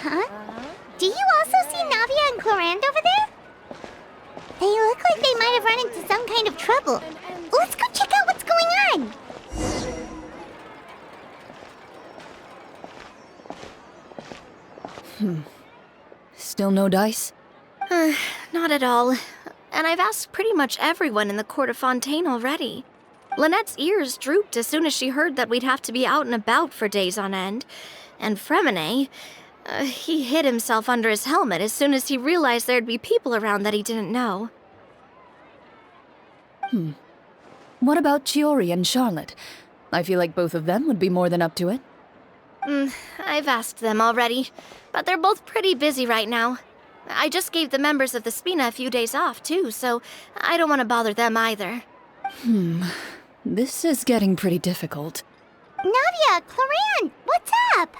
Huh? Do you also see Navia and Clorinde over there? They look like they might have run into some kind of trouble. Let's go check out what's going on! Still no dice? Not at all. And I've asked pretty much everyone in the court of Fontaine already. Lynette's ears drooped as soon as she heard that we'd have to be out and about for days on end. And Fremine, he hid himself under his helmet as soon as he realized there'd be people around that he didn't know. What about Chiori and Charlotte? I feel like both of them would be more than up to it. I've asked them already, but they're both pretty busy right now. I just gave the members of the Spina a few days off, too, so I don't want to bother them either. This is getting pretty difficult. Navia, Clorinde, what's up?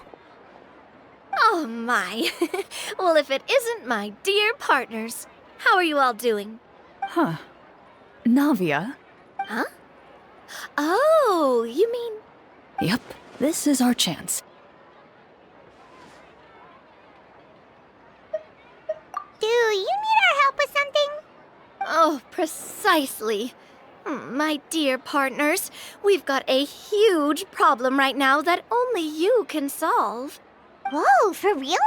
Oh my. Well, if it isn't my dear partners. How are you all doing? Huh. Navia? Huh? Oh, you mean... Yep, this is our chance. Do you need our help with something? Oh, precisely. My dear partners, we've got a huge problem right now that only you can solve. Whoa, for real?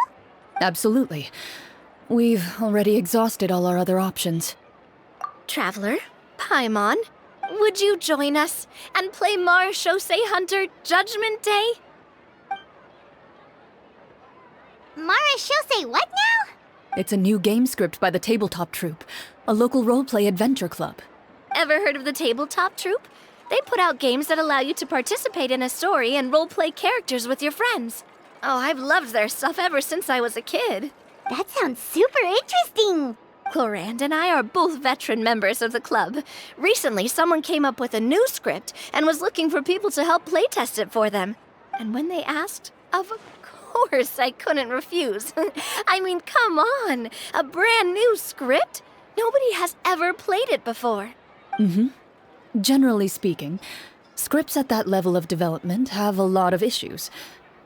Absolutely. We've already exhausted all our other options. Traveler, Paimon, would you join us and play Marchaussee Hunter Judgment Day? Marchaussee what now? It's a new game script by the Tabletop Troupe, a local roleplay adventure club. Ever heard of the Tabletop Troupe? They put out games that allow you to participate in a story and roleplay characters with your friends. Oh, I've loved their stuff ever since I was a kid. That sounds super interesting. Clorinde and I are both veteran members of the club. Recently, someone came up with a new script and was looking for people to help playtest it for them. And when they asked, of course I couldn't refuse. I mean, come on, a brand new script? Nobody has ever played it before. Generally speaking, scripts at that level of development have a lot of issues,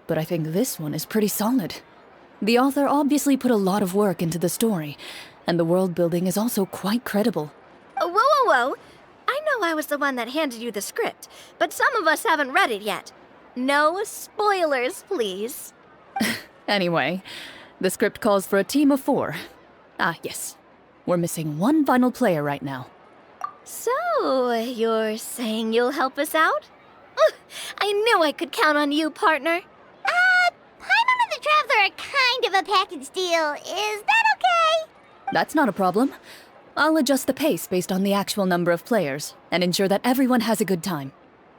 but I think this one is pretty solid. The author obviously put a lot of work into the story, and the world building is also quite credible. Whoa. I know I was the one that handed you the script, but some of us haven't read it yet. No spoilers, please. Anyway, the script calls for a team of 4. Ah, yes. We're missing one final player right now. So, you're saying you'll help us out? I knew I could count on you, partner. Paimon and the Traveler are kind of a package deal. Is that okay? That's not a problem. I'll adjust the pace based on the actual number of players, and ensure that everyone has a good time.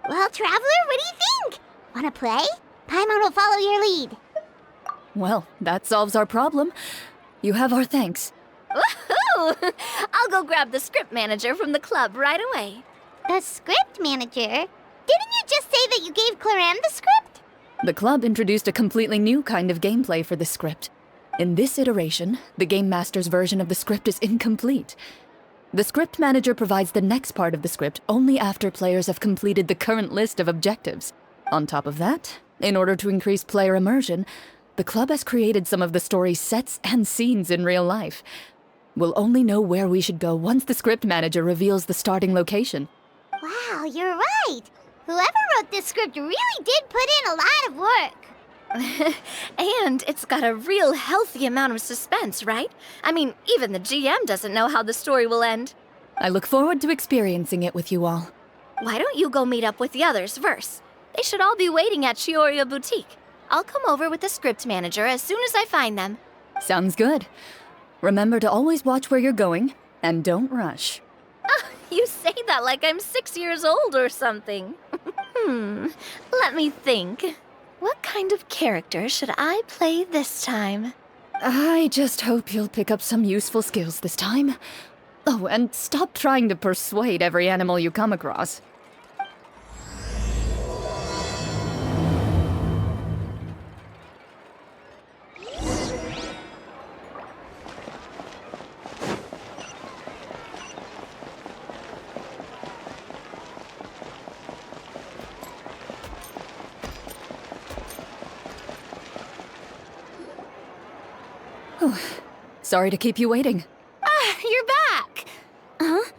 Well, Traveler, what do you think? Wanna play? Paimon will follow your lead. Well, that solves our problem. You have our thanks. Woohoo! I'll go grab the script manager from the club right away. The script manager? Didn't you just say that you gave Clorinde the script? The club introduced a completely new kind of gameplay for this script. In this iteration, the Game Master's version of the script is incomplete. The script manager provides the next part of the script only after players have completed the current list of objectives. On top of that, in order to increase player immersion, the club has created some of the story's sets and scenes in real life. We'll only know where we should go once the script manager reveals the starting location. Wow, you're right. Whoever wrote this script really did put in a lot of work. And it's got a real healthy amount of suspense, right? I mean, even the GM doesn't know how the story will end. I look forward to experiencing it with you all. Why don't you go meet up with the others first? They should all be waiting at Chioria Boutique. I'll come over with the script manager as soon as I find them. Sounds good. Remember to always watch where you're going, and don't rush. You say that like I'm 6 years old or something. Let me think. What kind of character should I play this time? I just hope you'll pick up some useful skills this time. Oh, and stop trying to persuade every animal you come across. Sorry to keep you waiting. Ah, you're back! Huh?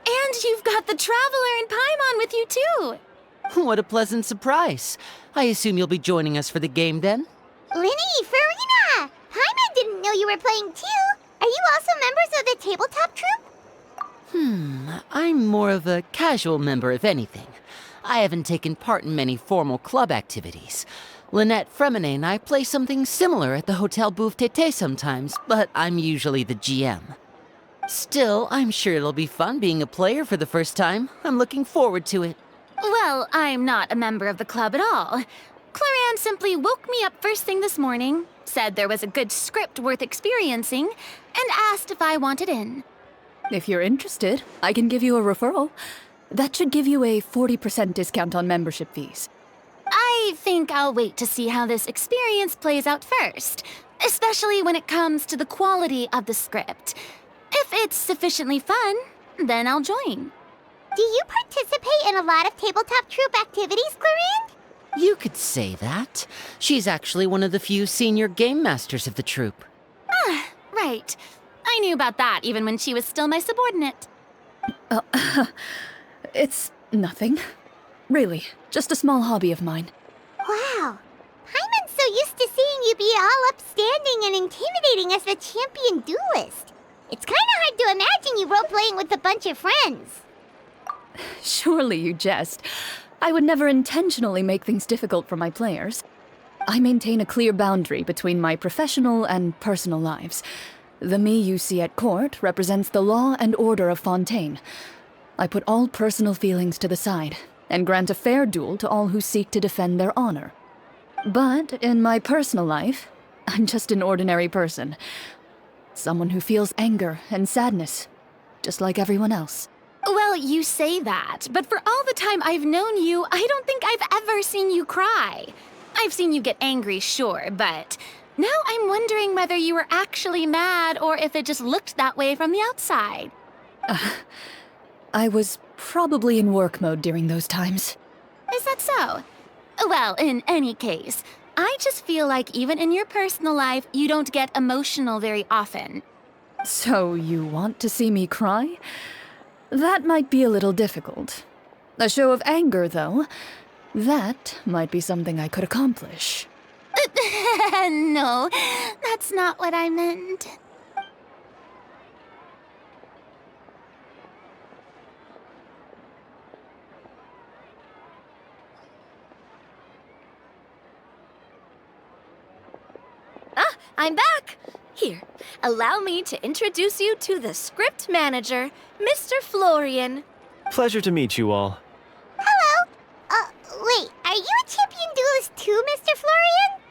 And you've got the Traveler and Paimon with you, too! What a pleasant surprise. I assume you'll be joining us for the game then? Lyney, Furina! Paimon didn't know you were playing too. Are you also members of the tabletop troupe? I'm more of a casual member, if anything. I haven't taken part in many formal club activities. Lynette, Fremine, and I play something similar at the Hotel Bouffe Tété sometimes, but I'm usually the GM. Still, I'm sure it'll be fun being a player for the first time. I'm looking forward to it. Well, I'm not a member of the club at all. Clorinde simply woke me up first thing this morning, said there was a good script worth experiencing, and asked if I wanted in. If you're interested, I can give you a referral. That should give you a 40% discount on membership fees. I think I'll wait to see how this experience plays out first, especially when it comes to the quality of the script. If it's sufficiently fun, then I'll join. Do you participate in a lot of tabletop troupe activities, Clorinde? You could say that. She's actually one of the few senior game masters of the troupe. Ah, right. I knew about that even when she was still my subordinate. It's nothing. Really, just a small hobby of mine. Wow. Paimon's so used to seeing you be all upstanding and intimidating as the champion duelist. It's kind of hard to imagine you role-playing with a bunch of friends. Surely you jest. I would never intentionally make things difficult for my players. I maintain a clear boundary between my professional and personal lives. The me you see at court represents the law and order of Fontaine. I put all personal feelings to the side and grant a fair duel to all who seek to defend their honor. But in my personal life, I'm just an ordinary person. Someone who feels anger and sadness, just like everyone else. Well, you say that, but for all the time I've known you, I don't think I've ever seen you cry. I've seen you get angry, sure, but now I'm wondering whether you were actually mad or if it just looked that way from the outside. I was probably in work mode during those times. Is that so? Well, in any case, I just feel like even in your personal life, you don't get emotional very often. So you want to see me cry? That might be a little difficult. A show of anger, though, that might be something I could accomplish. No, that's not what I meant. Ah, I'm back! Here, allow me to introduce you to the script manager, Mr. Florian. Pleasure to meet you all. Hello. Wait, are you a champion duelist too, Mr. Florian?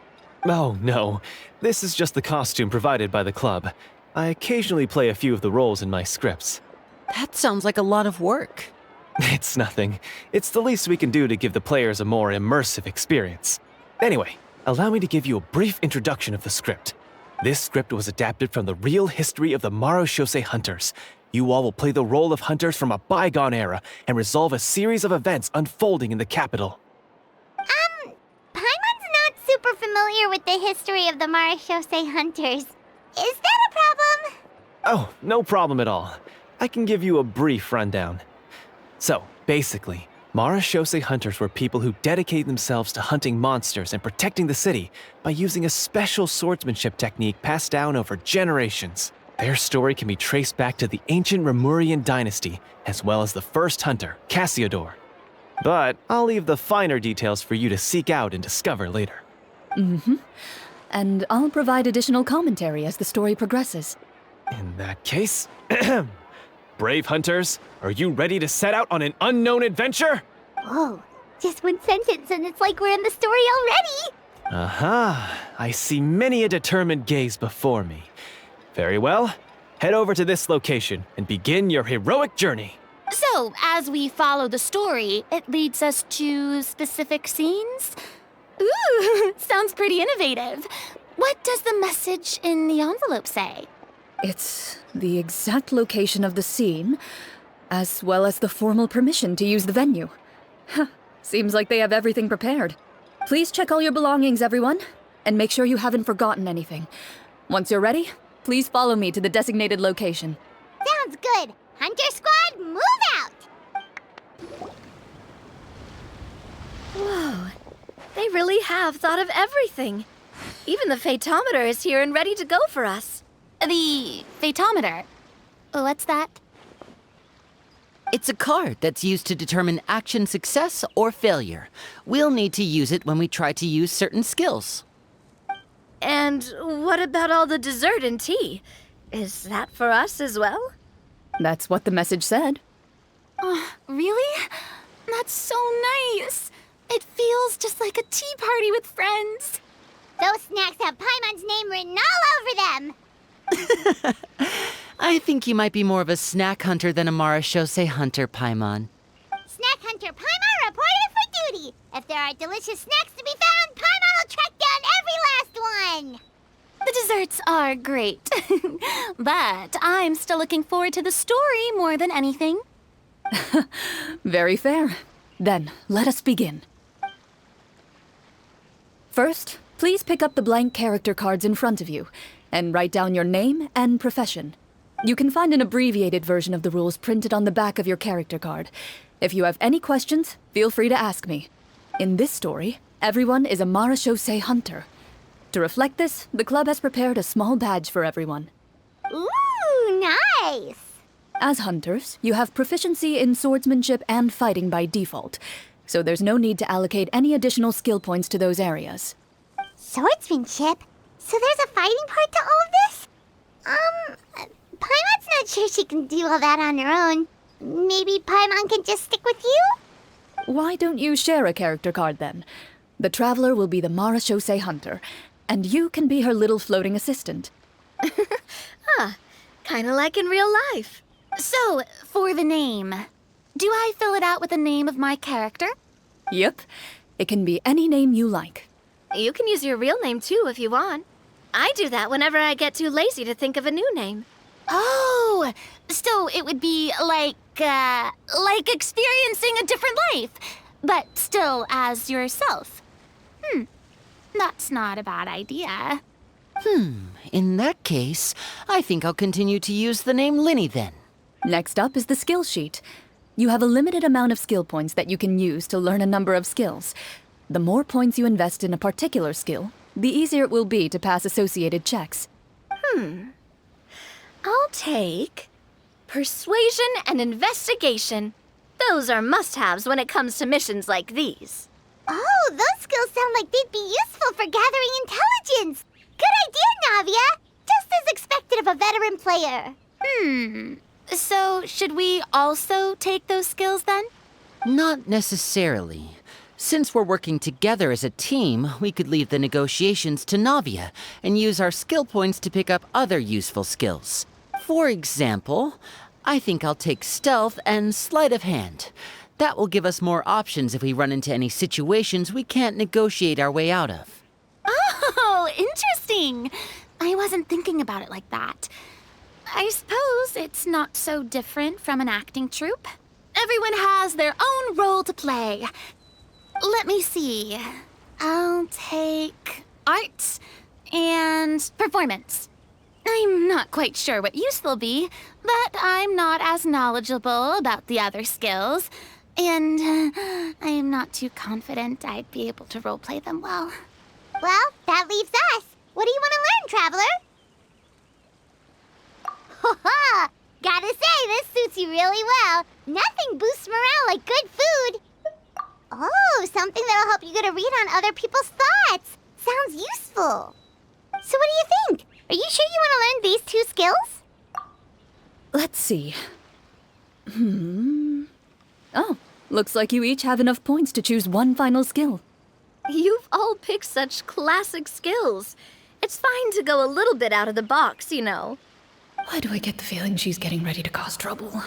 Oh, no. This is just the costume provided by the club. I occasionally play a few of the roles in my scripts. That sounds like a lot of work. It's nothing. It's the least we can do to give the players a more immersive experience. Anyway, allow me to give you a brief introduction of the script. This script was adapted from the real history of the Marchaussee hunters. You all will play the role of hunters from a bygone era and resolve a series of events unfolding in the capital. Paimon's not super familiar with the history of the Marchaussee hunters. Is that a problem? Oh, no problem at all. I can give you a brief rundown. So, basically, Marchaussee hunters were people who dedicated themselves to hunting monsters and protecting the city by using a special swordsmanship technique passed down over generations. Their story can be traced back to the ancient Remurian dynasty, as well as the first hunter, Cassiodor. But I'll leave the finer details for you to seek out and discover later. And I'll provide additional commentary as the story progresses. In that case, brave hunters, are you ready to set out on an unknown adventure? Whoa, just one sentence and it's like we're in the story already! Aha, I see many a determined gaze before me. Very well, head over to this location and begin your heroic journey. So, as we follow the story, it leads us to specific scenes? Ooh, sounds pretty innovative. What does the message in the envelope say? It's the exact location of the scene, as well as the formal permission to use the venue. Huh, seems like they have everything prepared. Please check all your belongings, everyone, and make sure you haven't forgotten anything. Once you're ready, please follow me to the designated location. Sounds good. Hunter Squad, move out! Whoa. They really have thought of everything. Even the Fatometer is here and ready to go for us. The Fatometer? What's that? It's a card that's used to determine action success or failure. We'll need to use it when we try to use certain skills. And what about all the dessert and tea? Is that for us as well? That's what the message said. Really? That's so nice. It feels just like a tea party with friends. Those snacks have Paimon's name written all over them. I think you might be more of a snack hunter than a Marchaussee hunter, Paimon. Snack Hunter Paimon reported for duty. If there are delicious snacks to be found, Paimon will track down every last one. The desserts are great. But I'm still looking forward to the story more than anything. Very fair. Then, let us begin. First, please pick up the blank character cards in front of you and write down your name and profession. You can find an abbreviated version of the rules printed on the back of your character card. If you have any questions, feel free to ask me. In this story, everyone is a Marchaussee hunter. To reflect this, the club has prepared a small badge for everyone. Ooh, nice. As hunters, you have proficiency in swordsmanship and fighting by default, so there's no need to allocate any additional skill points to those areas. Swordsmanship? So there's a fighting part to all of this? Paimon's not sure she can do all that on her own. Maybe Paimon can just stick with you? Why don't you share a character card then? The Traveler will be the Marchaussee hunter, and you can be her little floating assistant. Kinda like in real life. So, for the name, do I fill it out with the name of my character? Yep, it can be any name you like. You can use your real name too if you want. I do that whenever I get too lazy to think of a new name. Oh, so it would be like experiencing a different life, but still as yourself. That's not a bad idea. In that case, I think I'll continue to use the name Lyney then. Next up is the skill sheet. You have a limited amount of skill points that you can use to learn a number of skills. The more points you invest in a particular skill, the easier it will be to pass associated checks. I'll take persuasion and investigation. Those are must-haves when it comes to missions like these. Oh, those skills sound like they'd be useful for gathering intelligence. Good idea, Navia. Just as expected of a veteran player. So, should we also take those skills then? Not necessarily. Since we're working together as a team, we could leave the negotiations to Navia and use our skill points to pick up other useful skills. For example, I think I'll take stealth and sleight of hand. That will give us more options if we run into any situations we can't negotiate our way out of. Oh, interesting. I wasn't thinking about it like that. I suppose it's not so different from an acting troupe. Everyone has their own role to play. Let me see. I'll take arts and performance. I'm not quite sure what use they'll be, but I'm not as knowledgeable about the other skills, and I'm not too confident I'd be able to roleplay them well. Well, that leaves us. What do you want to learn, Traveler? Ha! Gotta say, this suits you really well. Nothing boosts morale like good food. Oh, something that'll help you get a read on other people's thoughts. Sounds useful. So what do you think? Are you sure you want to learn these two skills? Let's see. Oh, looks like you each have enough points to choose one final skill. You've all picked such classic skills. It's fine to go a little bit out of the box, you know. Why do I get the feeling she's getting ready to cause trouble?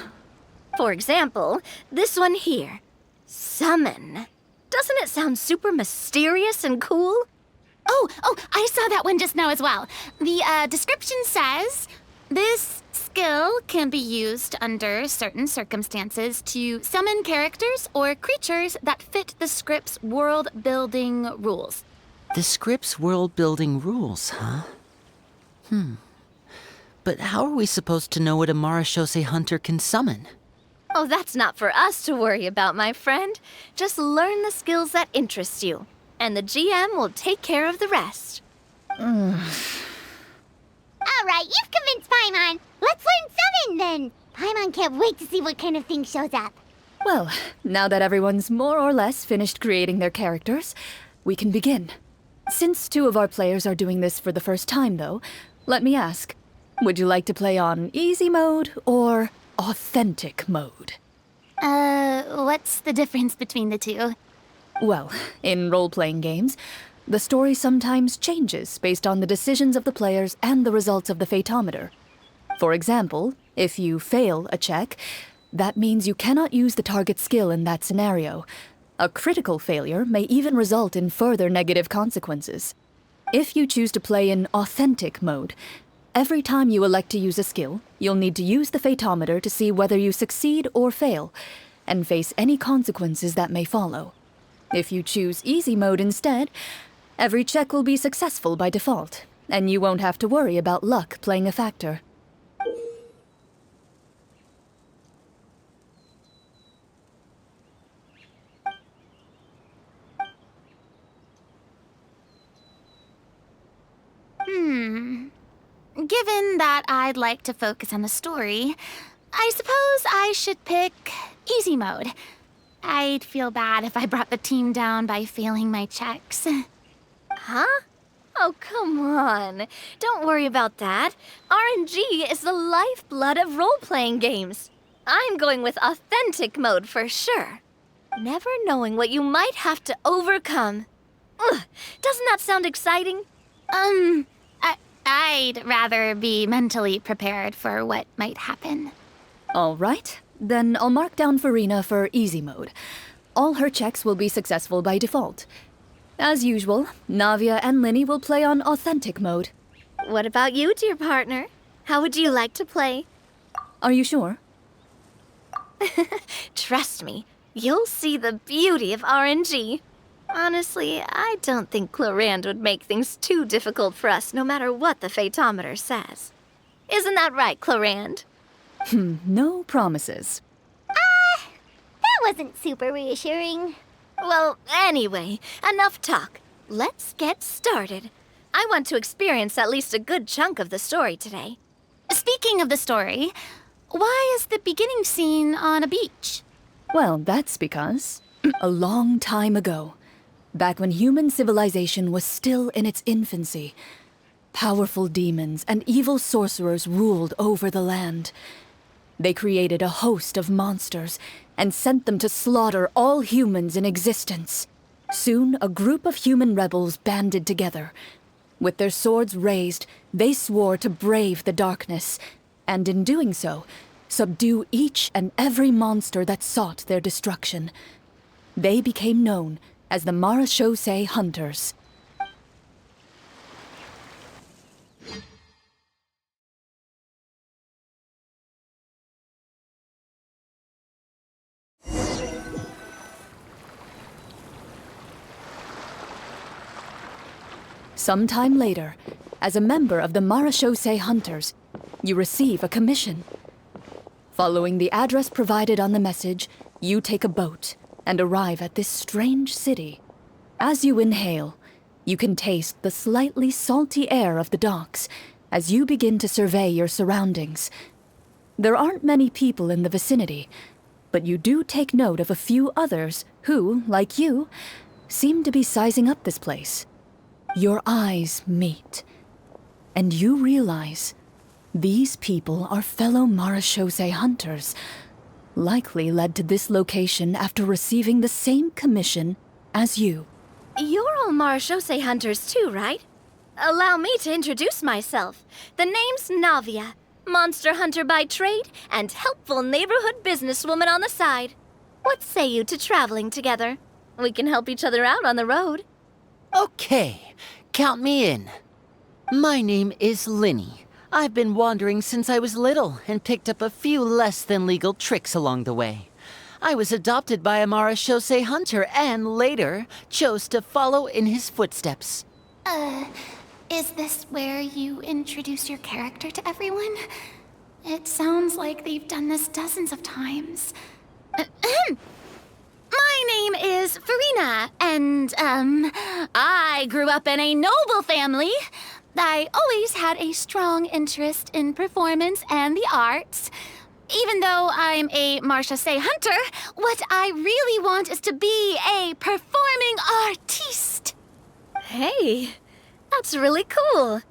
For example, this one here. Summon. Doesn't it sound super mysterious and cool? Oh, I saw that one just now as well. The description says, this skill can be used under certain circumstances to summon characters or creatures that fit the script's world-building rules. The script's world-building rules, huh? But how are we supposed to know what a Marchaussee hunter can summon? Oh, that's not for us to worry about, my friend. Just learn the skills that interest you, and the GM will take care of the rest. All right, you've convinced Paimon. Let's learn summon then. Paimon can't wait to see what kind of thing shows up. Well, now that everyone's more or less finished creating their characters, we can begin. Since 2 of our players are doing this for the first time, though, let me ask, would you like to play on easy mode or authentic mode? What's the difference between the two? Well, in role-playing games, the story sometimes changes based on the decisions of the players and the results of the Fatometer. For example, if you fail a check, that means you cannot use the target skill in that scenario. A critical failure may even result in further negative consequences. If you choose to play in authentic mode, every time you elect to use a skill, you'll need to use the Fatometer to see whether you succeed or fail, and face any consequences that may follow. If you choose easy mode instead, every check will be successful by default, and you won't have to worry about luck playing a factor. Given that I'd like to focus on the story, I suppose I should pick easy mode. I'd feel bad if I brought the team down by failing my checks. Huh? Oh, come on. Don't worry about that. RNG is the lifeblood of role-playing games. I'm going with authentic mode for sure. Never knowing what you might have to overcome. Ugh, doesn't that sound exciting? I'd rather be mentally prepared for what might happen. All right, then I'll mark down Furina for easy mode. All her checks will be successful by default. As usual, Navia and Lyney will play on authentic mode. What about you, dear partner? How would you like to play? Are you sure? Trust me, you'll see the beauty of RNG. Honestly, I don't think Clorinde would make things too difficult for us, no matter what the Fatometer says. Isn't that right, Clorinde? No promises. That wasn't super reassuring. Well, anyway, enough talk. Let's get started. I want to experience at least a good chunk of the story today. Speaking of the story, why is the beginning scene on a beach? Well, that's because a long time ago, back when human civilization was still in its infancy, powerful demons and evil sorcerers ruled over the land. They created a host of monsters and sent them to slaughter all humans in existence. Soon, a group of human rebels banded together. With their swords raised, they swore to brave the darkness, and in doing so, subdue each and every monster that sought their destruction. They became known as the Marchaussee Hunters. Sometime later, as a member of the Marchaussee Hunters, you receive a commission. Following the address provided on the message, you take a boat and arrive at this strange city. As you inhale, you can taste the slightly salty air of the docks as you begin to survey your surroundings. There aren't many people in the vicinity, but you do take note of a few others who, like you, seem to be sizing up this place. Your eyes meet, and you realize these people are fellow Marchaussee hunters, likely led to this location after receiving the same commission as you. You're all Marchaussee hunters too, right? Allow me to introduce myself. The name's Navia, monster hunter by trade and helpful neighborhood businesswoman on the side. What say you to traveling together? We can help each other out on the road. Okay, count me in. My name is Lyney. I've been wandering since I was little and picked up a few less than legal tricks along the way. I was adopted by a Marchaussee hunter and later chose to follow in his footsteps. Is this where you introduce your character to everyone? It sounds like they've done this dozens of times. My name is Furina, and, I grew up in a noble family. I always had a strong interest in performance and the arts. Even though I'm a Marchaussee hunter, what I really want is to be a performing artiste. Hey, that's really cool.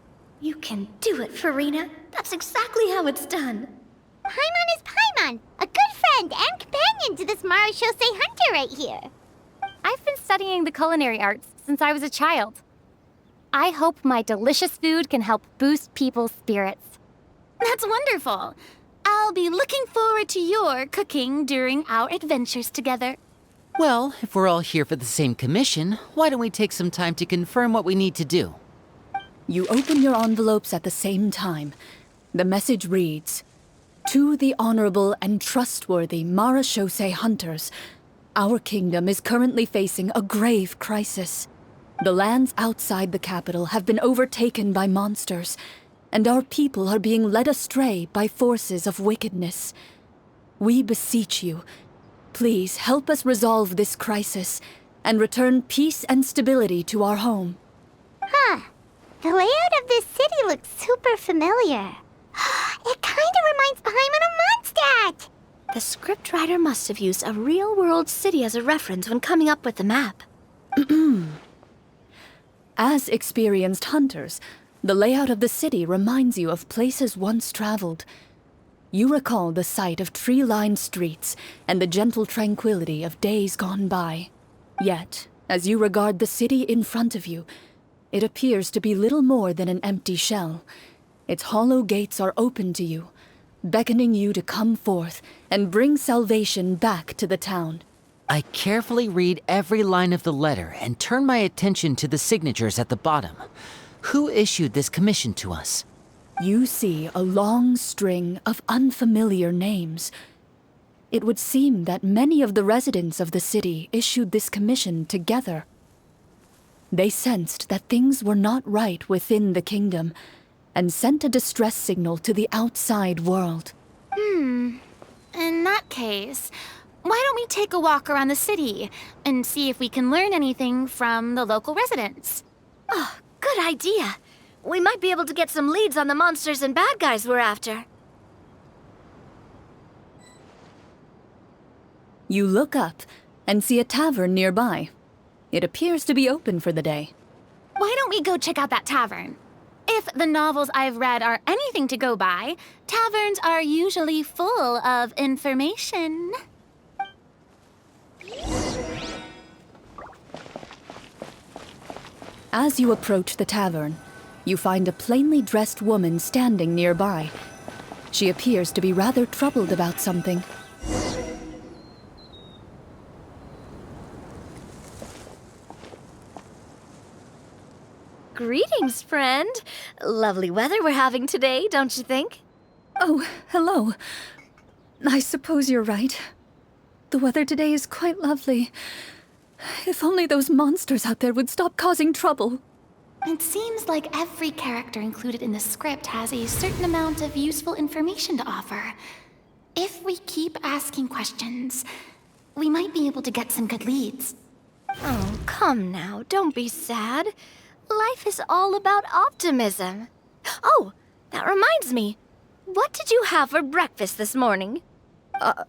You can do it, Furina. That's exactly how it's done. Paimon is Paimon, a good friend and companion to this Marchaussee hunter right here. I've been studying the culinary arts since I was a child. I hope my delicious food can help boost people's spirits. That's wonderful. I'll be looking forward to your cooking during our adventures together. Well, if we're all here for the same commission, why don't we take some time to confirm what we need to do? You open your envelopes at the same time. The message reads, "To the honorable and trustworthy Marchaussee hunters, our kingdom is currently facing a grave crisis. The lands outside the capital have been overtaken by monsters, and our people are being led astray by forces of wickedness. We beseech you, please help us resolve this crisis and return peace and stability to our home." Huh. The layout of this city looks super familiar. It kind of reminds Paimon of Mondstadt. The scriptwriter must have used a real-world city as a reference when coming up with the map. As experienced hunters, the layout of the city reminds you of places once traveled. You recall the sight of tree-lined streets and the gentle tranquility of days gone by. Yet, as you regard the city in front of you, it appears to be little more than an empty shell. Its hollow gates are open to you, beckoning you to come forth and bring salvation back to the town. I carefully read every line of the letter and turn my attention to the signatures at the bottom. Who issued this commission to us? You see a long string of unfamiliar names. It would seem that many of the residents of the city issued this commission together. They sensed that things were not right within the kingdom and sent a distress signal to the outside world. In that case, why don't we take a walk around the city and see if we can learn anything from the local residents? Oh, good idea. We might be able to get some leads on the monsters and bad guys we're after. You look up and see a tavern nearby. It appears to be open for the day. Why don't we go check out that tavern? If the novels I've read are anything to go by, taverns are usually full of information. As you approach the tavern, you find a plainly dressed woman standing nearby. She appears to be rather troubled about something. Greetings, friend. Lovely weather we're having today, don't you think? Oh, hello. I suppose you're right. The weather today is quite lovely. If only those monsters out there would stop causing trouble. It seems like every character included in the script has a certain amount of useful information to offer. If we keep asking questions, we might be able to get some good leads. Oh, come now, don't be sad. Life is all about optimism. Oh, that reminds me. What did you have for breakfast this morning? I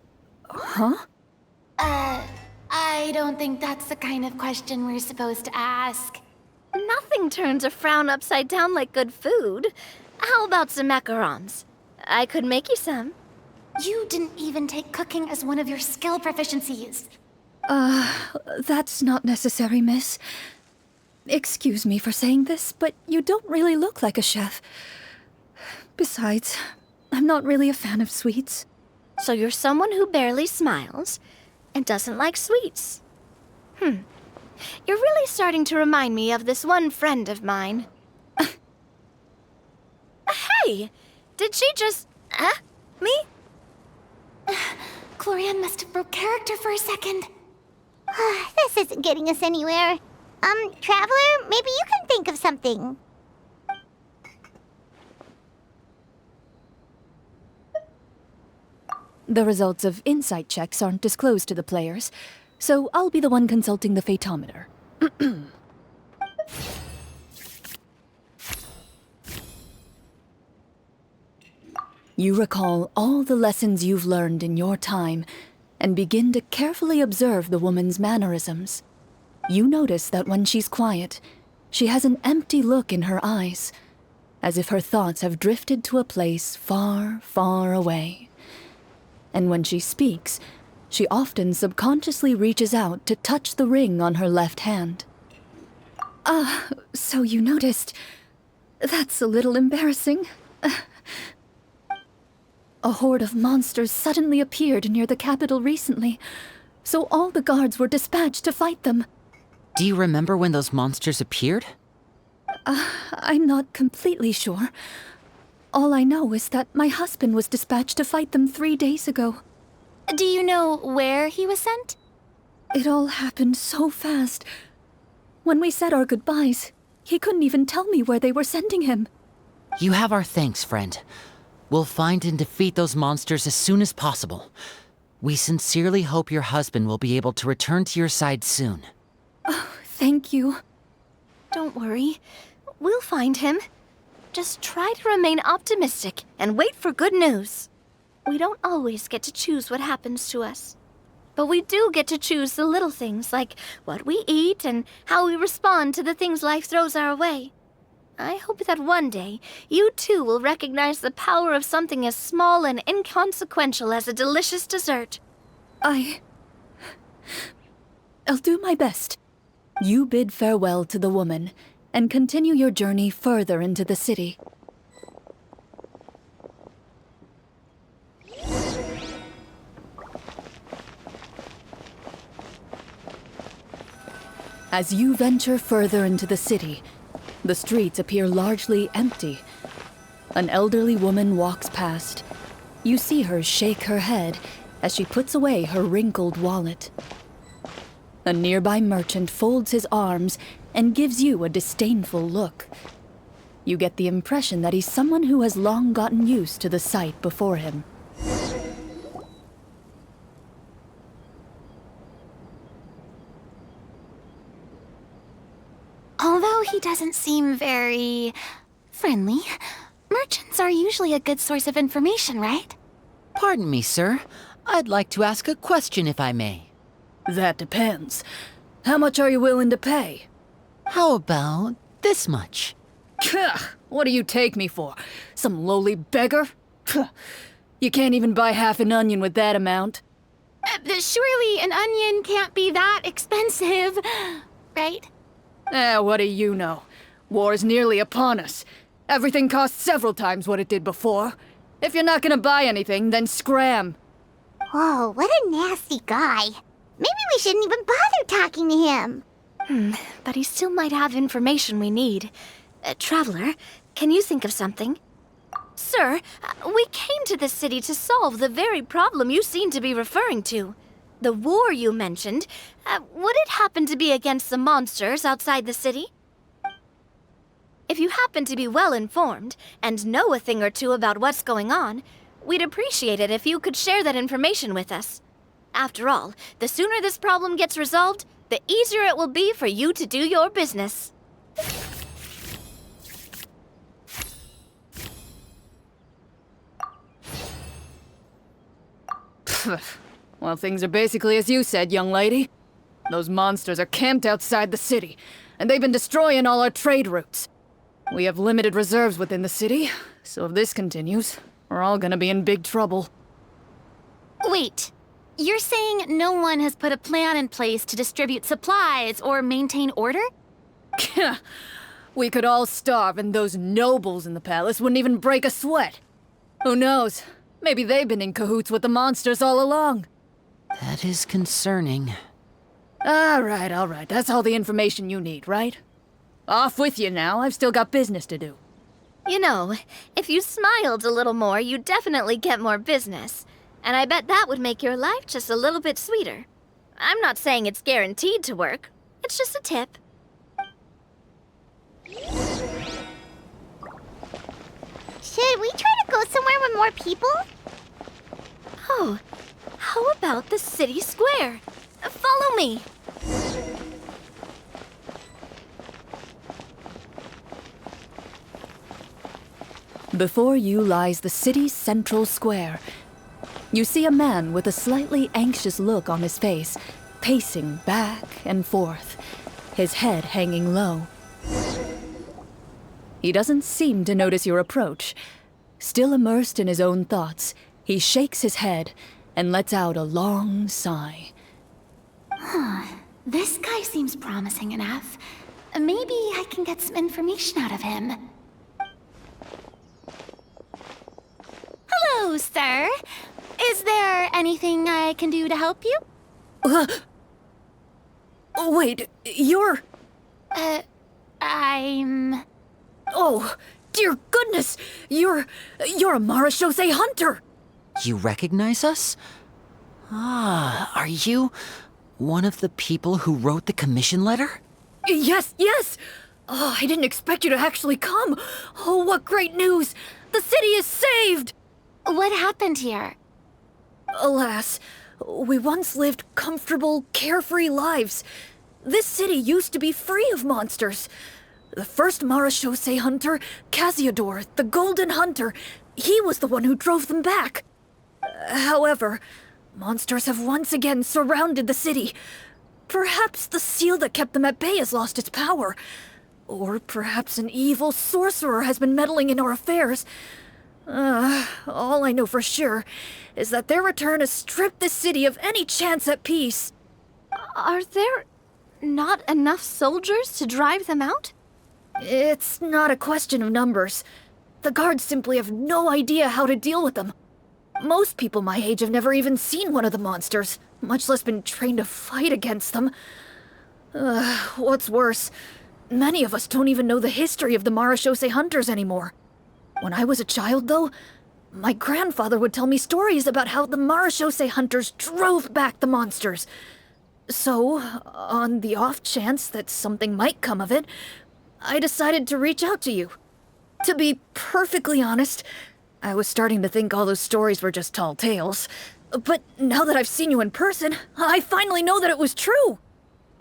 don't think that's the kind of question we're supposed to ask. Nothing turns a frown upside down like good food. How about some macarons? I could make you some. You didn't even take cooking as one of your skill proficiencies. That's not necessary, miss. Excuse me for saying this, but you don't really look like a chef. Besides, I'm not really a fan of sweets. So you're someone who barely smiles and doesn't like sweets. You're really starting to remind me of this one friend of mine. Hey! Did she just... me? Clorinde must have broke character for a second. This isn't getting us anywhere. Traveler, maybe you can think of something. The results of insight checks aren't disclosed to the players, so I'll be the one consulting the fatometer. You recall all the lessons you've learned in your time and begin to carefully observe the woman's mannerisms. You notice that when she's quiet, she has an empty look in her eyes, as if her thoughts have drifted to a place far, far away. And when she speaks, she often subconsciously reaches out to touch the ring on her left hand. So you noticed. That's a little embarrassing. A horde of monsters suddenly appeared near the capital recently, so all the guards were dispatched to fight them. Do you remember when those monsters appeared? I'm not completely sure. All I know is that my husband was dispatched to fight them 3 days ago. Do you know where he was sent? It all happened so fast. When we said our goodbyes, he couldn't even tell me where they were sending him. You have our thanks, friend. We'll find and defeat those monsters as soon as possible. We sincerely hope your husband will be able to return to your side soon. Thank you. Don't worry. We'll find him. Just try to remain optimistic and wait for good news. We don't always get to choose what happens to us. But we do get to choose the little things, like what we eat and how we respond to the things life throws our way. I hope that one day, you too will recognize the power of something as small and inconsequential as a delicious dessert. I'll do my best. You bid farewell to the woman, and continue your journey further into the city. As you venture further into the city, the streets appear largely empty. An elderly woman walks past. You see her shake her head as she puts away her wrinkled wallet. A nearby merchant folds his arms and gives you a disdainful look. You get the impression that he's someone who has long gotten used to the sight before him. Although he doesn't seem very friendly, merchants are usually a good source of information, right? Pardon me, sir. I'd like to ask a question if I may. That depends. How much are you willing to pay? How about this much? What do you take me for? Some lowly beggar? You can't even buy half an onion with that amount. Surely an onion can't be that expensive, right? What do you know? War's nearly upon us. Everything costs several times what it did before. If you're not gonna buy anything, then scram. Whoa, what a nasty guy. Maybe we shouldn't even bother talking to him. But he still might have information we need. Traveler, can you think of something? Sir, we came to this city to solve the very problem you seem to be referring to. The war you mentioned, would it happen to be against the monsters outside the city? If you happen to be well informed and know a thing or two about what's going on, we'd appreciate it if you could share that information with us. After all, the sooner this problem gets resolved, the easier it will be for you to do your business. Well, things are basically as you said, young lady. Those monsters are camped outside the city, and they've been destroying all our trade routes. We have limited reserves within the city, so if this continues, we're all gonna be in big trouble. Wait, you're saying no one has put a plan in place to distribute supplies or maintain order? We could all starve, and those nobles in the palace wouldn't even break a sweat. Who knows? Maybe they've been in cahoots with the monsters all along. That is concerning. All right. That's all the information you need, right? Off with you now. I've still got business to do. You know, if you smiled a little more, you'd definitely get more business. And I bet that would make your life just a little bit sweeter. I'm not saying it's guaranteed to work. It's just a tip. Should we try to go somewhere with more people? Oh, how about the city square? Follow me. Before you lies the city's central square. You see a man with a slightly anxious look on his face, pacing back and forth, his head hanging low. He doesn't seem to notice your approach. Still immersed in his own thoughts, he shakes his head and lets out a long sigh. This guy seems promising enough. Maybe I can get some information out of him. Hello, sir. Is there anything I can do to help you? Wait, you're... I'm... Oh, dear goodness! You're a Marchaussee hunter! You recognize us? Ah, are you one of the people who wrote the commission letter? Yes! Oh, I didn't expect you to actually come! Oh, what great news! The city is saved! What happened here? Alas, we once lived comfortable, carefree lives. This city used to be free of monsters. The first Marchaussee hunter, Casiodor, the Golden Hunter, he was the one who drove them back. However, monsters have once again surrounded the city. Perhaps the seal that kept them at bay has lost its power. Or perhaps an evil sorcerer has been meddling in our affairs. All I know for sure is that their return has stripped the city of any chance at peace. Are there not enough soldiers to drive them out? It's not a question of numbers. The guards simply have no idea how to deal with them. Most people my age have never even seen one of the monsters, much less been trained to fight against them. What's worse, many of us don't even know the history of the Marchaussee hunters anymore. When I was a child, though, my grandfather would tell me stories about how the Marchaussee hunters drove back the monsters. So, on the off chance that something might come of it, I decided to reach out to you. To be perfectly honest, I was starting to think all those stories were just tall tales. But now that I've seen you in person, I finally know that it was true!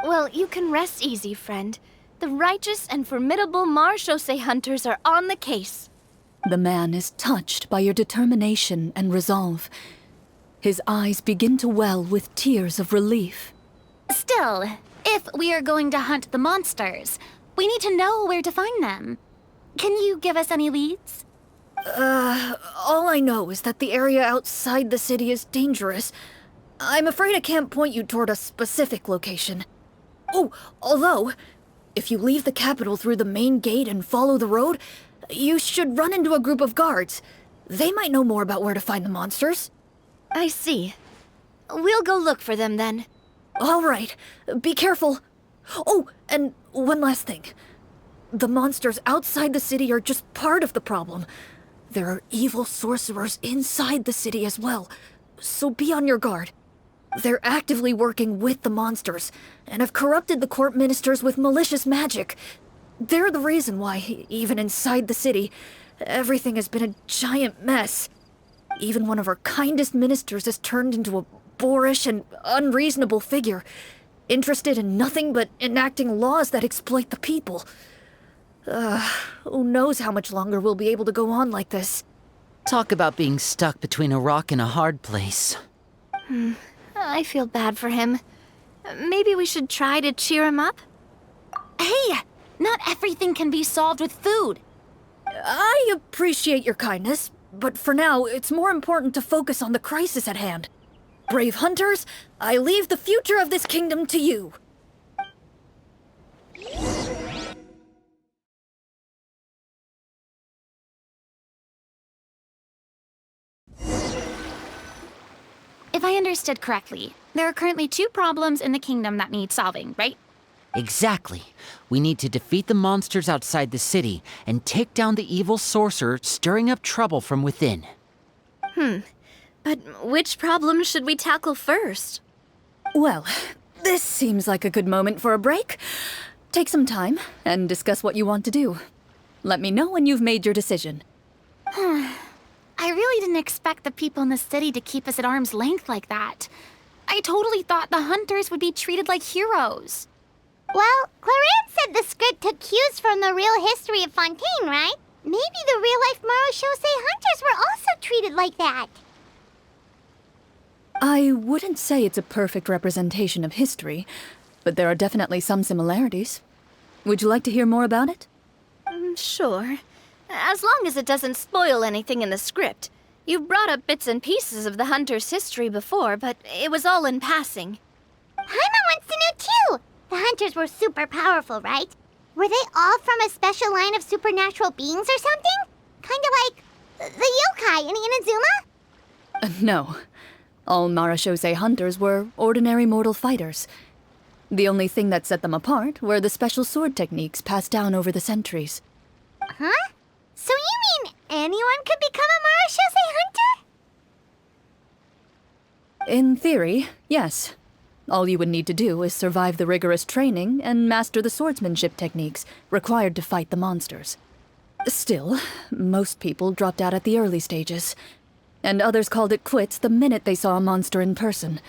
Well, you can rest easy, friend. The righteous and formidable Marchaussee hunters are on the case. The man is touched by your determination and resolve. His eyes begin to well with tears of relief. Still, if we are going to hunt the monsters, we need to know where to find them. Can you give us any leads? All I know is that the area outside the city is dangerous. I'm afraid I can't point you toward a specific location. Oh, although, if you leave the capital through the main gate and follow the road, you should run into a group of guards. They might know more about where to find the monsters. I see. We'll go look for them then. All right, be careful. Oh, and one last thing. The monsters outside the city are just part of the problem. There are evil sorcerers inside the city as well, so be on your guard. They're actively working with the monsters, and have corrupted the court ministers with malicious magic. They're the reason why, even inside the city, everything has been a giant mess. Even one of our kindest ministers has turned into a boorish and unreasonable figure, interested in nothing but enacting laws that exploit the people. Who knows how much longer we'll be able to go on like this. Talk about being stuck between a rock and a hard place. I feel bad for him. Maybe we should try to cheer him up? Hey, not everything can be solved with food. I appreciate your kindness, but for now, it's more important to focus on the crisis at hand. Brave hunters, I leave the future of this kingdom to you. If I understood correctly, there are currently 2 problems in the kingdom that need solving, right? Exactly. We need to defeat the monsters outside the city and take down the evil sorcerer stirring up trouble from within. But which problem should we tackle first? Well, this seems like a good moment for a break. Take some time and discuss what you want to do. Let me know when you've made your decision. I really didn't expect the people in the city to keep us at arm's length like that. I totally thought the hunters would be treated like heroes. Well, Clorinde said the script took cues from the real history of Fontaine, right? Maybe the real-life Marchaussee hunters were also treated like that. I wouldn't say it's a perfect representation of history, but there are definitely some similarities. Would you like to hear more about it? Sure. As long as it doesn't spoil anything in the script. You brought up bits and pieces of the hunter's history before, but it was all in passing. Paimon wants to know too! The hunters were super powerful, right? Were they all from a special line of supernatural beings or something? Kind of like the yokai in Inazuma? No. All Marchaussee hunters were ordinary mortal fighters. The only thing that set them apart were the special sword techniques passed down over the centuries. Huh? So you mean anyone could become a Marchaussee hunter? In theory, yes. All you would need to do is survive the rigorous training and master the swordsmanship techniques required to fight the monsters. Still, most people dropped out at the early stages, and others called it quits the minute they saw a monster in person.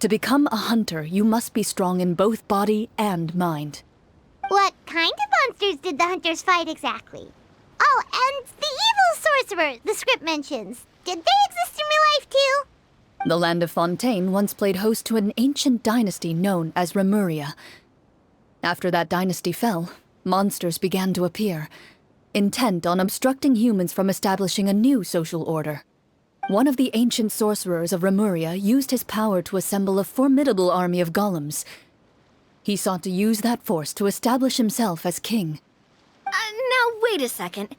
To become a hunter, you must be strong in both body and mind. What kind of monsters did the hunters fight exactly? Oh, and the evil sorcerer the script mentions. Did they exist in real life too? The land of Fontaine once played host to an ancient dynasty known as Remuria. After that dynasty fell, monsters began to appear, intent on obstructing humans from establishing a new social order. One of the ancient sorcerers of Remuria used his power to assemble a formidable army of golems. He sought to use that force to establish himself as king. Now, wait a second.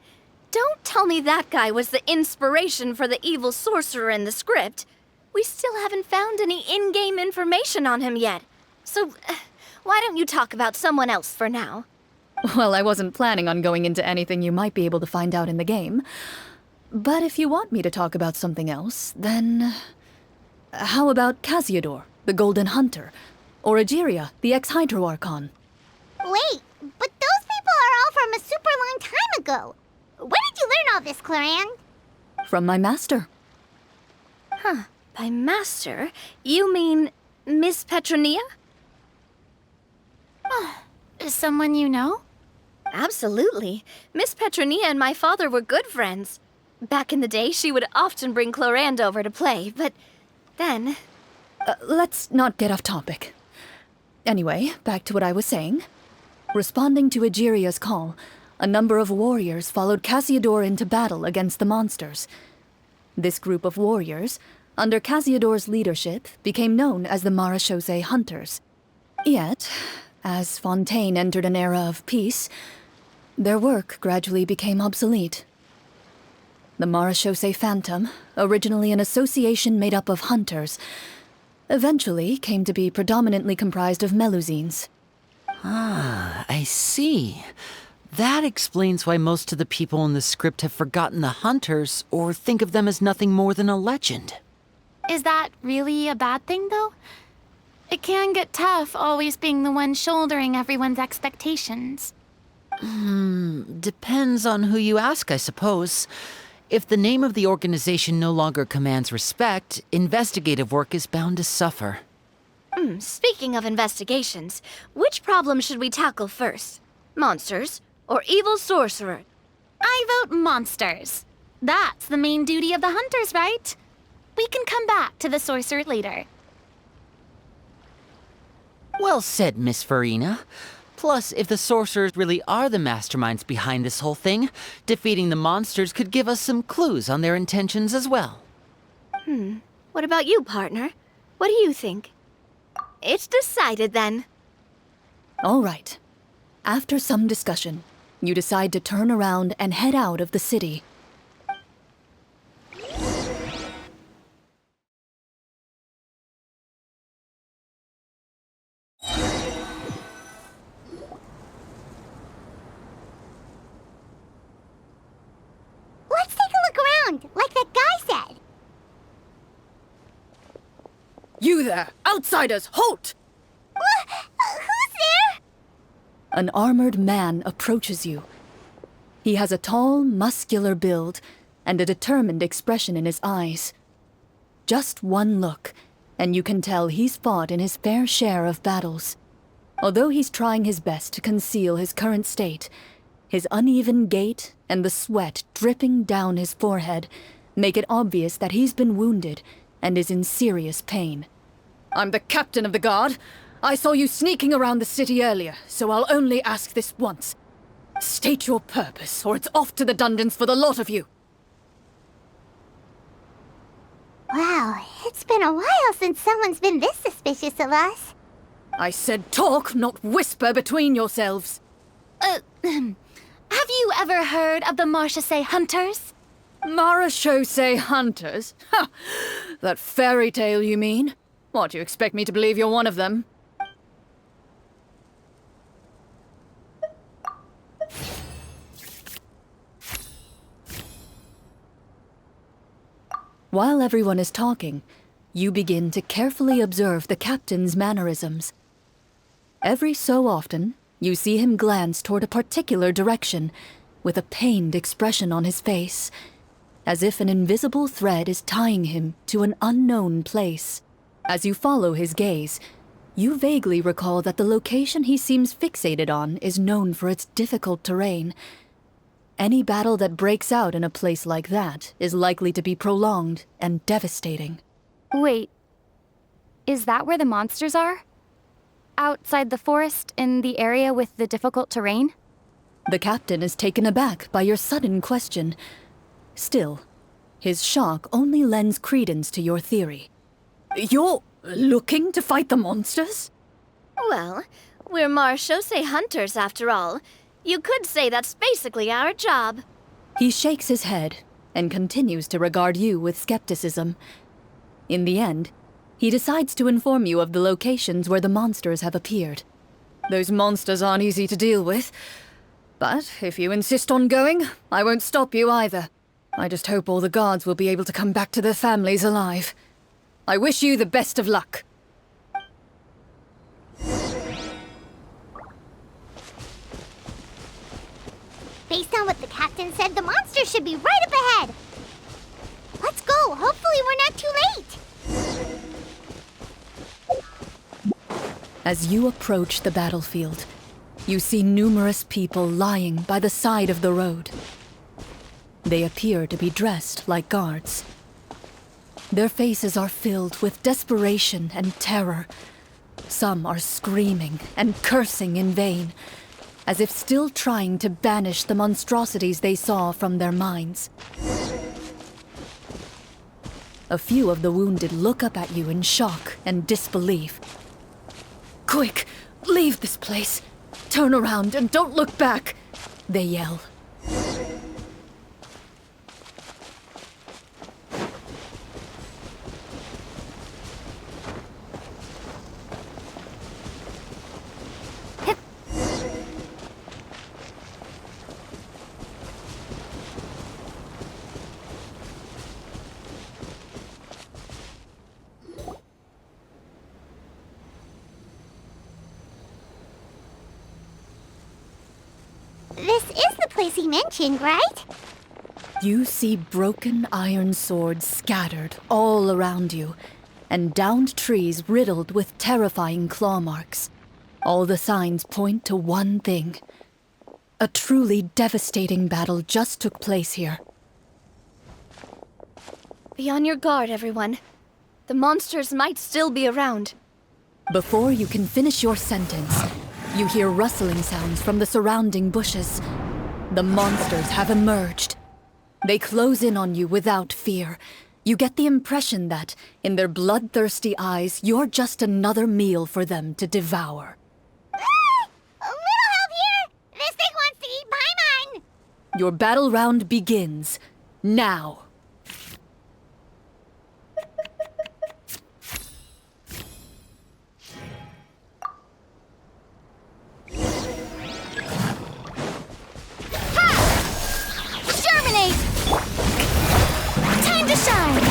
Don't tell me that guy was the inspiration for the evil sorcerer in the script. We still haven't found any in-game information on him yet. So, why don't you talk about someone else for now? Well, I wasn't planning on going into anything you might be able to find out in the game. But if you want me to talk about something else, then... How about Casiodor, the Golden Hunter? Or Egeria, the ex-Hydro Archon? Wait, but those people are all from a super long time ago. Where did you learn all this, Clorinde? From my master. Huh. By master, you mean Miss Petronia? Is someone you know? Absolutely. Miss Petronia and my father were good friends. Back in the day, she would often bring Clorinde over to play, but then... Let's not get off topic. Anyway, back to what I was saying. Responding to Egeria's call, a number of warriors followed Casiodor into battle against the monsters. This group of warriors, under Casiodor's leadership, became known as the Marchaussee Hunters. Yet, as Fontaine entered an era of peace, their work gradually became obsolete. The Marchaussee Phantom, originally an association made up of hunters, eventually came to be predominantly comprised of Melusines. Ah, I see. That explains why most of the people in the script have forgotten the hunters or think of them as nothing more than a legend. Is that really a bad thing, though? It can get tough always being the one shouldering everyone's expectations. Depends on who you ask, I suppose. If the name of the organization no longer commands respect, investigative work is bound to suffer. Speaking of investigations, which problem should we tackle first? Monsters or evil sorcerer? I vote monsters. That's the main duty of the hunters, right? We can come back to the sorcerer later. Well said, Miss Furina. Plus, if the sorcerers really are the masterminds behind this whole thing, defeating the monsters could give us some clues on their intentions as well. What about you, partner? What do you think? It's decided then. All right. After some discussion, you decide to turn around and head out of the city. Let's take a look around, like that guy said. You there! Outsiders, halt! Who's there? An armored man approaches you. He has a tall, muscular build, and a determined expression in his eyes. Just one look, and you can tell he's fought in his fair share of battles. Although he's trying his best to conceal his current state, his uneven gait and the sweat dripping down his forehead make it obvious that he's been wounded and is in serious pain. "I'm the captain of the guard. I saw you sneaking around the city earlier, so I'll only ask this once. State your purpose, or it's off to the dungeons for the lot of you." Wow, it's been a while since someone's been this suspicious of us. I said talk, not whisper between yourselves. Have you ever heard of the Marchaussee hunters? Marchaussee hunters? Ha! That fairy tale, you mean? What, do you expect me to believe you're one of them? While everyone is talking, you begin to carefully observe the captain's mannerisms. Every so often, you see him glance toward a particular direction, with a pained expression on his face, as if an invisible thread is tying him to an unknown place. As you follow his gaze, you vaguely recall that the location he seems fixated on is known for its difficult terrain. Any battle that breaks out in a place like that is likely to be prolonged and devastating. Wait, is that where the monsters are? Outside the forest, in the area with the difficult terrain? The captain is taken aback by your sudden question. Still, his shock only lends credence to your theory. You're looking to fight the monsters? Well, we're Marchaussee hunters after all. You could say that's basically our job. He shakes his head and continues to regard you with skepticism. In the end, he decides to inform you of the locations where the monsters have appeared. Those monsters aren't easy to deal with, but if you insist on going, I won't stop you either. I just hope all the guards will be able to come back to their families alive. I wish you the best of luck. Based on what the captain said, the monster should be right up ahead. Let's go. Hopefully we're not too late. As you approach the battlefield, you see numerous people lying by the side of the road. They appear to be dressed like guards. Their faces are filled with desperation and terror. Some are screaming and cursing in vain, as if still trying to banish the monstrosities they saw from their minds. A few of the wounded look up at you in shock and disbelief. "Quick, leave this place. Turn around and don't look back," they yell. This is the place he mentioned, right? You see broken iron swords scattered all around you, and downed trees riddled with terrifying claw marks. All the signs point to one thing. A truly devastating battle just took place here. Be on your guard, everyone. The monsters might still be around. Before you can finish your sentence, you hear rustling sounds from the surrounding bushes. The monsters have emerged. They close in on you without fear. You get the impression that, in their bloodthirsty eyes, you're just another meal for them to devour. A little help here! This thing wants to eat Paimon! Your battle round begins now. Germinate! Time to shine!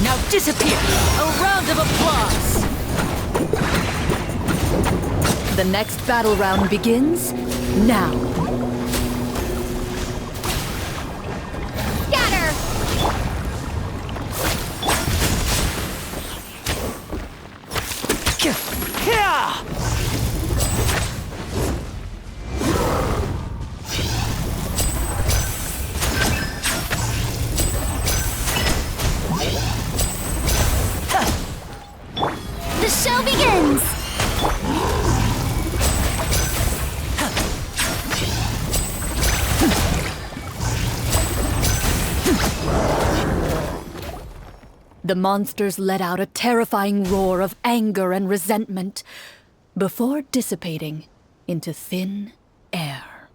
Now disappear! A round of applause! The next battle round begins now. the monsters let out a terrifying roar of anger and resentment before dissipating into thin air.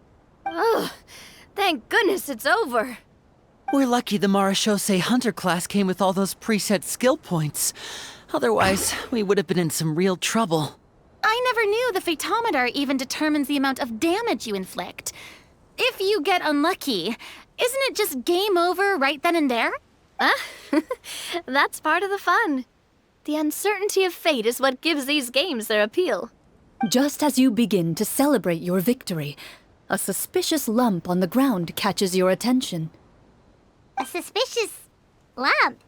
Oh, thank goodness it's over. We're lucky the Marchaussee Hunter class came with all those preset skill points. Otherwise, we would have been in some real trouble. I never knew the Fatometer even determines the amount of damage you inflict. If you get unlucky, isn't it just game over right then and there? That's part of the fun. The uncertainty of fate is what gives these games their appeal. Just as you begin to celebrate your victory, a suspicious lump on the ground catches your attention. A suspicious lump?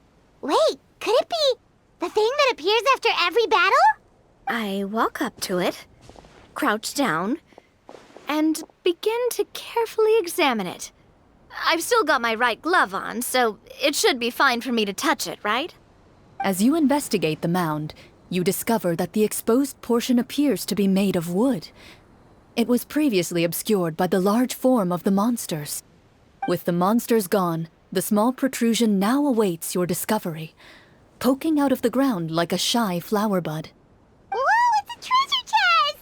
Wait, could it be the thing that appears after every battle? I walk up to it, crouch down, and begin to carefully examine it. I've still got my right glove on, so it should be fine for me to touch it, right? As you investigate the mound, you discover that the exposed portion appears to be made of wood. It was previously obscured by the large form of the monsters. With the monsters gone, the small protrusion now awaits your discovery, poking out of the ground like a shy flower bud. Whoa, it's a treasure chest!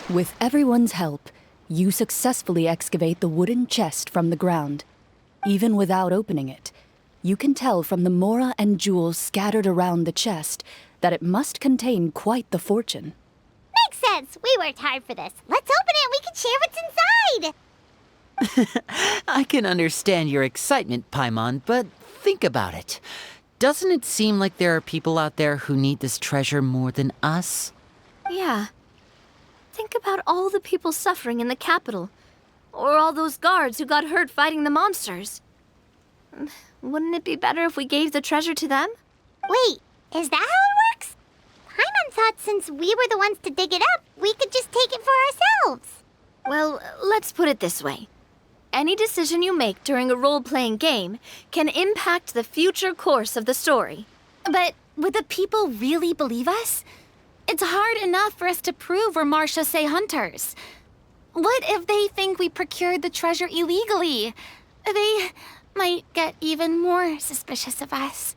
With everyone's help, you successfully excavate the wooden chest from the ground. Even without opening it, you can tell from the mora and jewels scattered around the chest that it must contain quite the fortune. Makes sense. We worked hard for this. Let's open it and we can share what's inside. I can understand your excitement, Paimon, but think about it. Doesn't it seem like there are people out there who need this treasure more than us? Yeah. Think about all the people suffering in the capital. Or all those guards who got hurt fighting the monsters. Wouldn't it be better if we gave the treasure to them? Wait, is that how it works? Paimon thought since we were the ones to dig it up, we could just take it for ourselves. Well, let's put it this way. Any decision you make during a role-playing game can impact the future course of the story. But would the people really believe us? It's hard enough for us to prove we're Marchaussee hunters. What if they think we procured the treasure illegally? They might get even more suspicious of us.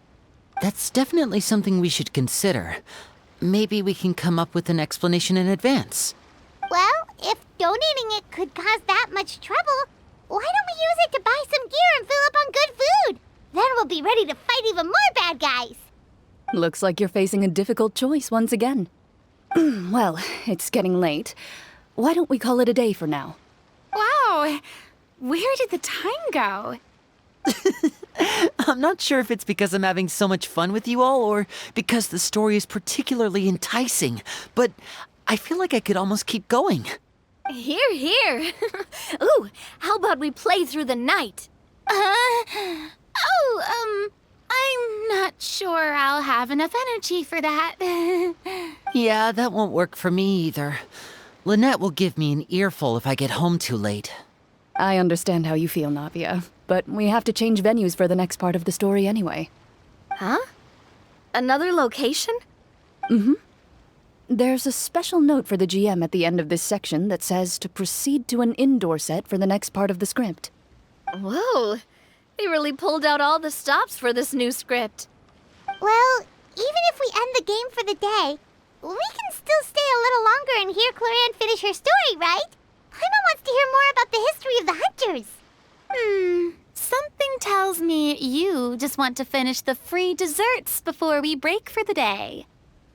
That's definitely something we should consider. Maybe we can come up with an explanation in advance. Well, if donating it could cause that much trouble, why don't we use it to buy some gear and fill up on good food? Then we'll be ready to fight even more bad guys. Looks like you're facing a difficult choice once again. Well, it's getting late. Why don't we call it a day for now? Wow, where did the time go? I'm not sure if it's because I'm having so much fun with you all or because the story is particularly enticing, but I feel like I could almost keep going. Hear, hear. Ooh, how about we play through the night? I'm not sure I'll have enough energy for that. Yeah, that won't work for me either. Lynette will give me an earful if I get home too late. I understand how you feel, Navia, but we have to change venues for the next part of the story anyway. Huh? Another location? There's a special note for the GM at the end of this section that says to proceed to an indoor set for the next part of the script. Whoa, they really pulled out all the stops for this new script. Well, even if we end the game for the day, we can still stay a little longer and hear Clorinde finish her story, right? Paimon wants to hear more about the history of the Hunters. Something tells me you just want to finish the free desserts before we break for the day.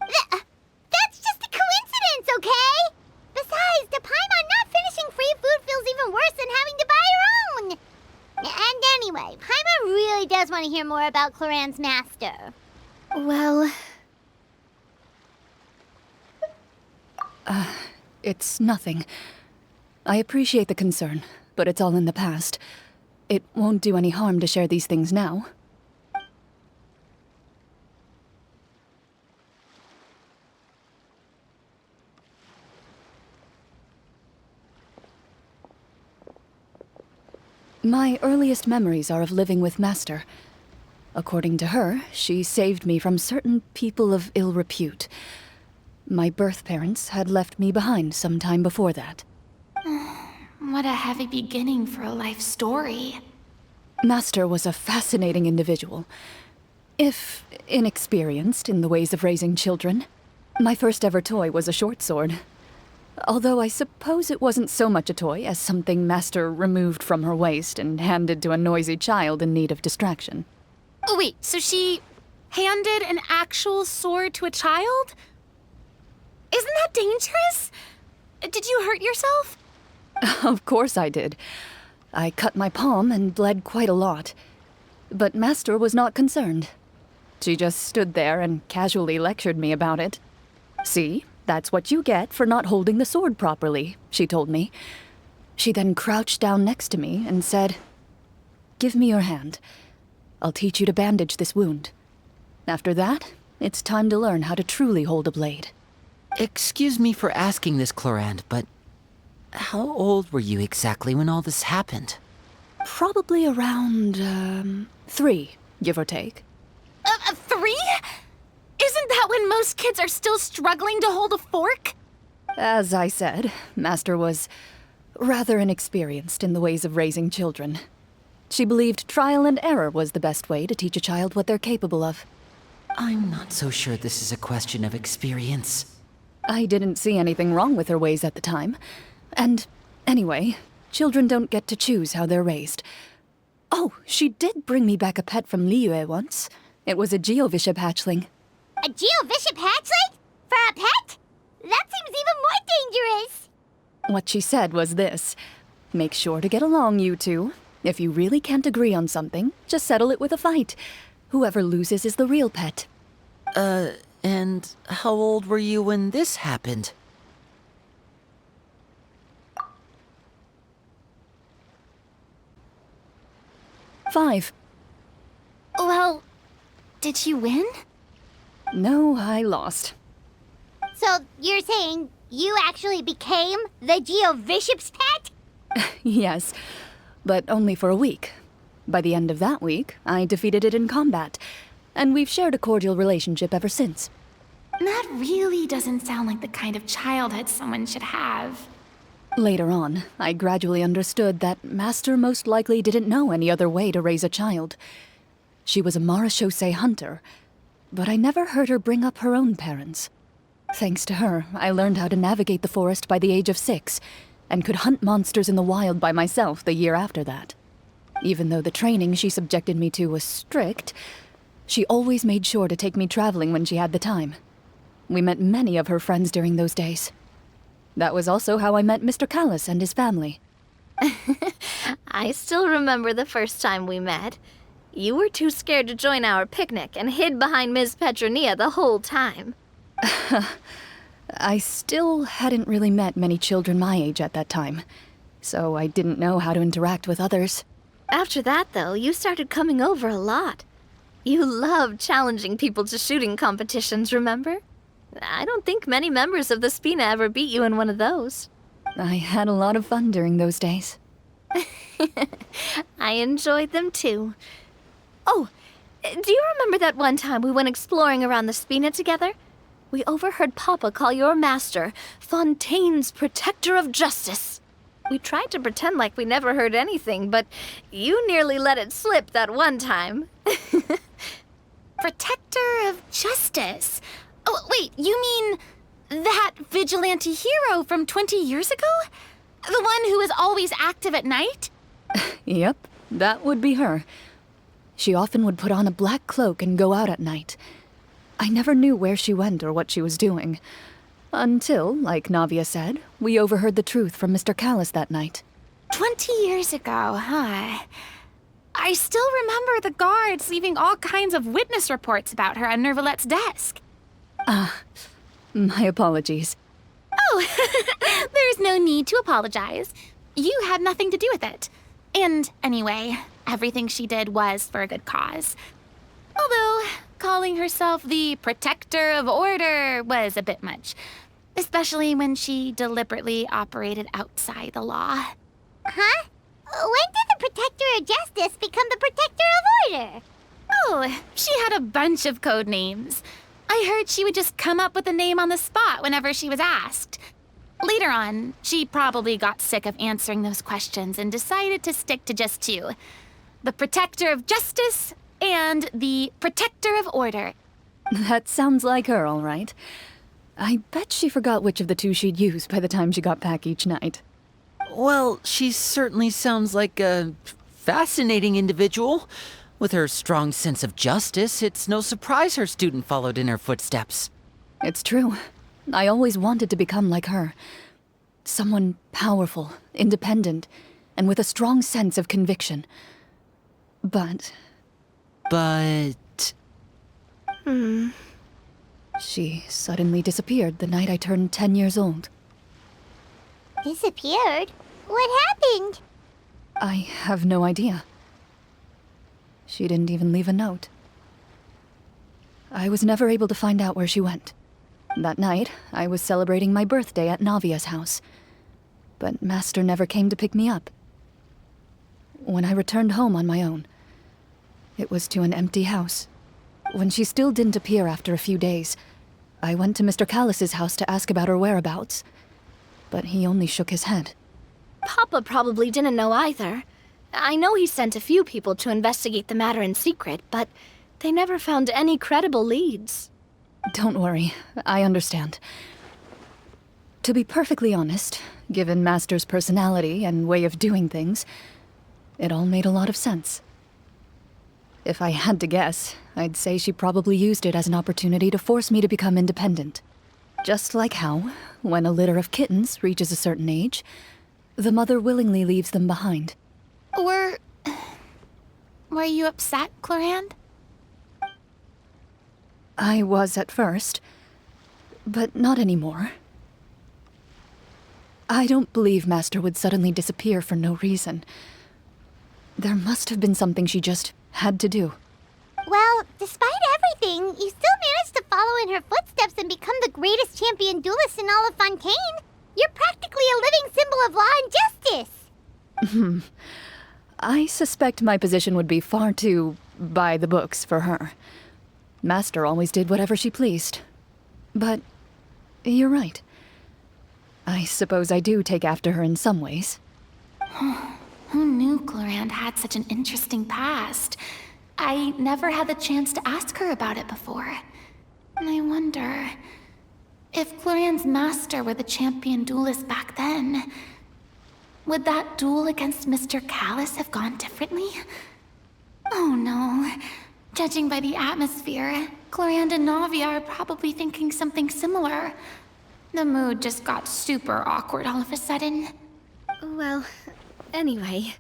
That's just a coincidence, okay? Besides, to Paimon, not finishing free food feels even worse than having to buy her own. And anyway, Paimon really does want to hear more about Clorinde's master. Well, It's nothing. I appreciate the concern, but it's all in the past. It won't do any harm to share these things now. My earliest memories are of living with Master. According to her, she saved me from certain people of ill repute. My birth parents had left me behind some time before that. What a heavy beginning for a life story. Master was a fascinating individual. If inexperienced in the ways of raising children. My first ever toy was a short sword. Although I suppose it wasn't so much a toy as something Master removed from her waist and handed to a noisy child in need of distraction. Oh wait, so she handed an actual sword to a child? Isn't that dangerous? Did you hurt yourself? Of course I did. I cut my palm and bled quite a lot. But Master was not concerned. She just stood there and casually lectured me about it. See, that's what you get for not holding the sword properly, she told me. She then crouched down next to me and said, "Give me your hand. I'll teach you to bandage this wound. After that, it's time to learn how to truly hold a blade." Excuse me for asking this, Clorinde, but how old were you exactly when all this happened? Probably around, 3, give or take. 3? Isn't that when most kids are still struggling to hold a fork? As I said, Master was rather inexperienced in the ways of raising children. She believed trial and error was the best way to teach a child what they're capable of. I'm not so sure this is a question of experience. I didn't see anything wrong with her ways at the time. And anyway, children don't get to choose how they're raised. Oh, she did bring me back a pet from Liyue once. It was a Geovishap hatchling. A Geovishap hatchling? For a pet? That seems even more dangerous. What she said was this: make sure to get along, you two. If you really can't agree on something, just settle it with a fight. Whoever loses is the real pet. And how old were you when this happened? Five. Well, did she win? No, I lost. So you're saying you actually became the Geovishap's pet? Yes, but only for a week. By the end of that week, I defeated it in combat, and we've shared a cordial relationship ever since. That really doesn't sound like the kind of childhood someone should have. Later on, I gradually understood that Master most likely didn't know any other way to raise a child. She was a Marchaussee hunter, but I never heard her bring up her own parents. Thanks to her, I learned how to navigate the forest by the age of 6, and could hunt monsters in the wild by myself the year after that. Even though the training she subjected me to was strict, she always made sure to take me traveling when she had the time. We met many of her friends during those days. That was also how I met Mr. Callis and his family. I still remember the first time we met. You were too scared to join our picnic and hid behind Ms. Petronia the whole time. I still hadn't really met many children my age at that time, so I didn't know how to interact with others. After that, though, you started coming over a lot. You loved challenging people to shooting competitions, remember? I don't think many members of the Spina ever beat you in one of those. I had a lot of fun during those days. I enjoyed them too. Oh, do you remember that one time we went exploring around the Spina together? We overheard Papa call your master Fontaine's Protector of Justice. We tried to pretend like we never heard anything, but you nearly let it slip that one time. Protector of Justice? Oh, wait, you mean that vigilante hero from 20 years ago? The one who is always active at night? Yep, that would be her. She often would put on a black cloak and go out at night. I never knew where she went or what she was doing. Until, like Navia said, we overheard the truth from Mr. Callis that night. 20 years ago, huh? I still remember the guards leaving all kinds of witness reports about her on Nervalette's desk. My apologies. Oh, there's no need to apologize. You had nothing to do with it. And anyway, everything she did was for a good cause. Although, calling herself the Protector of Order was a bit much. Especially when she deliberately operated outside the law. Huh? When did the Protector of Justice become the Protector of Order? Oh, Oh, she had a bunch of code names. I heard she would just come up with a name on the spot whenever she was asked. Later on, she probably got sick of answering those questions and decided to stick to just two. The Protector of Justice and the Protector of Order. That sounds like her, all right. I bet she forgot which of the two she'd use by the time she got back each night. Well, she certainly sounds like a fascinating individual. With her strong sense of justice, it's no surprise her student followed in her footsteps. It's true. I always wanted to become like her. Someone powerful, independent, and with a strong sense of conviction. But she suddenly disappeared the night I turned 10 years old. Disappeared? What happened? I have no idea. She didn't even leave a note. I was never able to find out where she went. That night, I was celebrating my birthday at Navia's house, but Master never came to pick me up. When I returned home on my own, it was to an empty house. When she still didn't appear after a few days, I went to Mr. Callus's house to ask about her whereabouts, but he only shook his head. Papa probably didn't know either. I know he sent a few people to investigate the matter in secret, but they never found any credible leads. Don't worry, I understand. To be perfectly honest, given Master's personality and way of doing things, it all made a lot of sense. If I had to guess, I'd say she probably used it as an opportunity to force me to become independent. Just like how, when a litter of kittens reaches a certain age, the mother willingly leaves them behind. Were you upset, Clorinde? I was at first, but not anymore. I don't believe Master would suddenly disappear for no reason. There must have been something she just had to do. Well, despite everything, you still managed to follow in her footsteps and become the greatest champion duelist in all of Fontaine. You're practically a living symbol of law and justice. I suspect my position would be far too by the books for her. Master always did whatever she pleased. But you're right. I suppose I do take after her in some ways. Who knew Clorinde had such an interesting past? I never had the chance to ask her about it before. And I wonder, if Clorinde's master were the champion duelist back then, would that duel against Mr. Callus have gone differently? Oh no. Judging by the atmosphere, Clorinde and Navia are probably thinking something similar. The mood just got super awkward all of a sudden. Well, anyway.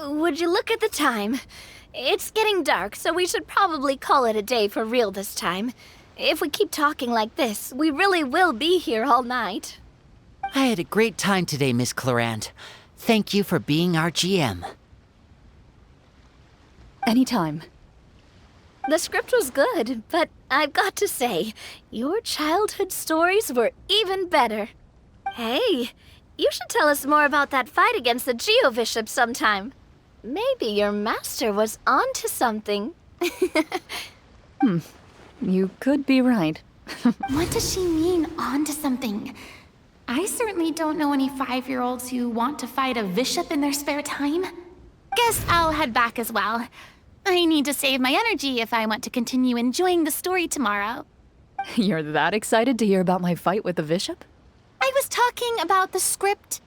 Would you look at the time? It's getting dark, so we should probably call it a day for real this time. If we keep talking like this, we really will be here all night. I had a great time today, Miss Clorinde. Thank you for being our GM. Anytime. The script was good, but I've got to say, your childhood stories were even better. Hey, you should tell us more about that fight against the Geo-Bishop sometime. Maybe your master was onto something. You could be right. What does she mean, onto something? I certainly don't know any 5-year-olds who want to fight a bishop in their spare time. Guess I'll head back as well. I need to save my energy if I want to continue enjoying the story tomorrow. You're that excited to hear about my fight with the bishop? I was talking about the script